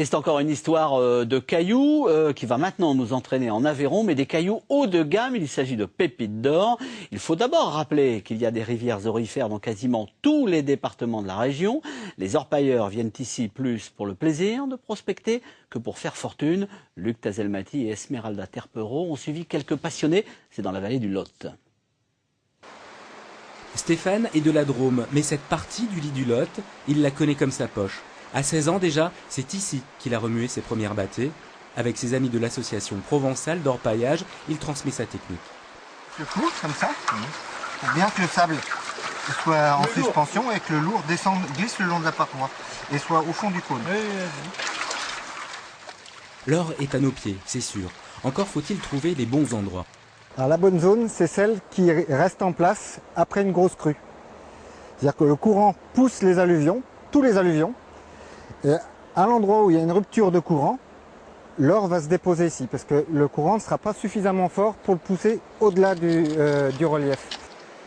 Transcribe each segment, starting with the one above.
Et c'est encore une histoire de cailloux qui va maintenant nous entraîner en Aveyron, mais des cailloux haut de gamme. Il s'agit de pépites d'or. Il faut d'abord rappeler qu'il y a des rivières aurifères dans quasiment tous les départements de la région. Les orpailleurs viennent ici plus pour le plaisir de prospecter que pour faire fortune. Luc Tazelmati et Esmeralda Terpereau ont suivi quelques passionnés. C'est dans la vallée du Lot. Stéphane est de la Drôme, mais cette partie du lit du Lot, il la connaît comme sa poche. À 16 ans déjà, c'est ici qu'il a remué ses premières bâtées. Avec ses amis de l'association provençale d'orpaillage, il transmet sa technique. Je pousse comme ça, pour bien que le sable soit en suspension et que le lourd glisse le long de la paroi et soit au fond du cône. L'or est à nos pieds, c'est sûr. Encore faut-il trouver les bons endroits. Alors la bonne zone, c'est celle qui reste en place après une grosse crue. C'est-à-dire que le courant pousse les alluvions, tous les alluvions, et à l'endroit où il y a une rupture de courant, l'or va se déposer ici, parce que le courant ne sera pas suffisamment fort pour le pousser au-delà du relief.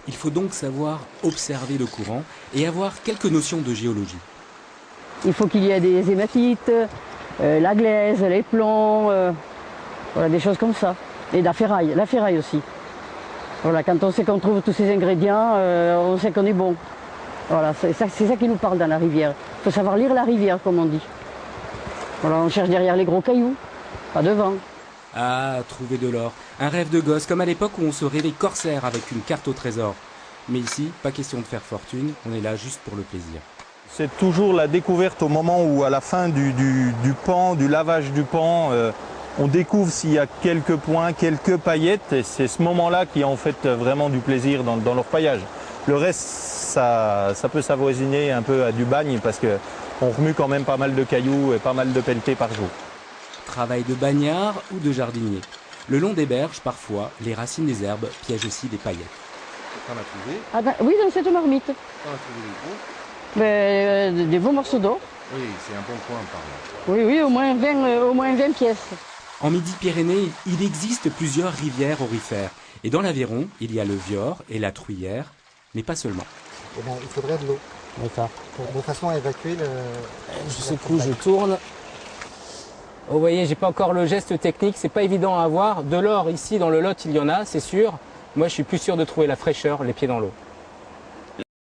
Il faut donc savoir observer le courant et avoir quelques notions de géologie. Il faut qu'il y ait des hématites, la glaise, les plombs, voilà, des choses comme ça. Et la ferraille aussi. Voilà, quand on sait qu'on trouve tous ces ingrédients, on sait qu'on est bon. Voilà, c'est ça qui nous parle dans la rivière. Il faut savoir lire la rivière, comme on dit. Voilà, on cherche derrière les gros cailloux, pas devant. Ah, trouver de l'or. Un rêve de gosse, comme à l'époque où on se rêvait corsaire avec une carte au trésor. Mais ici, pas question de faire fortune, on est là juste pour le plaisir. C'est toujours la découverte au moment où, à la fin du pan, du lavage du pan, on découvre s'il y a quelques points, quelques paillettes. Et c'est ce moment-là qui a en fait vraiment du plaisir dans l'orpaillage. Le reste, ça peut s'avoisiner un peu à du bagne parce qu'on remue quand même pas mal de cailloux et pas mal de pelletés par jour. Travail de bagnard ou de jardinier. Le long des berges, parfois, les racines des herbes piègent aussi des paillettes. T'en as trouvé? Ah ben, oui, dans cette marmite. T'en as trouvé des gros? Des beaux morceaux d'or. Oui, c'est un bon coin par là. Oui, au moins 20 pièces. En Midi-Pyrénées, il existe plusieurs rivières aurifères. Et dans l'Aveyron, il y a le Vior et la Truyère, mais pas seulement. Eh bien, il faudrait de l'eau. D'accord. De façon à évacuer le... Je secoue, je tourne. Vous voyez, j'ai pas encore le geste technique, c'est pas évident à avoir. De l'or ici dans le Lot, il y en a, c'est sûr. Moi, je suis plus sûr de trouver la fraîcheur, les pieds dans l'eau.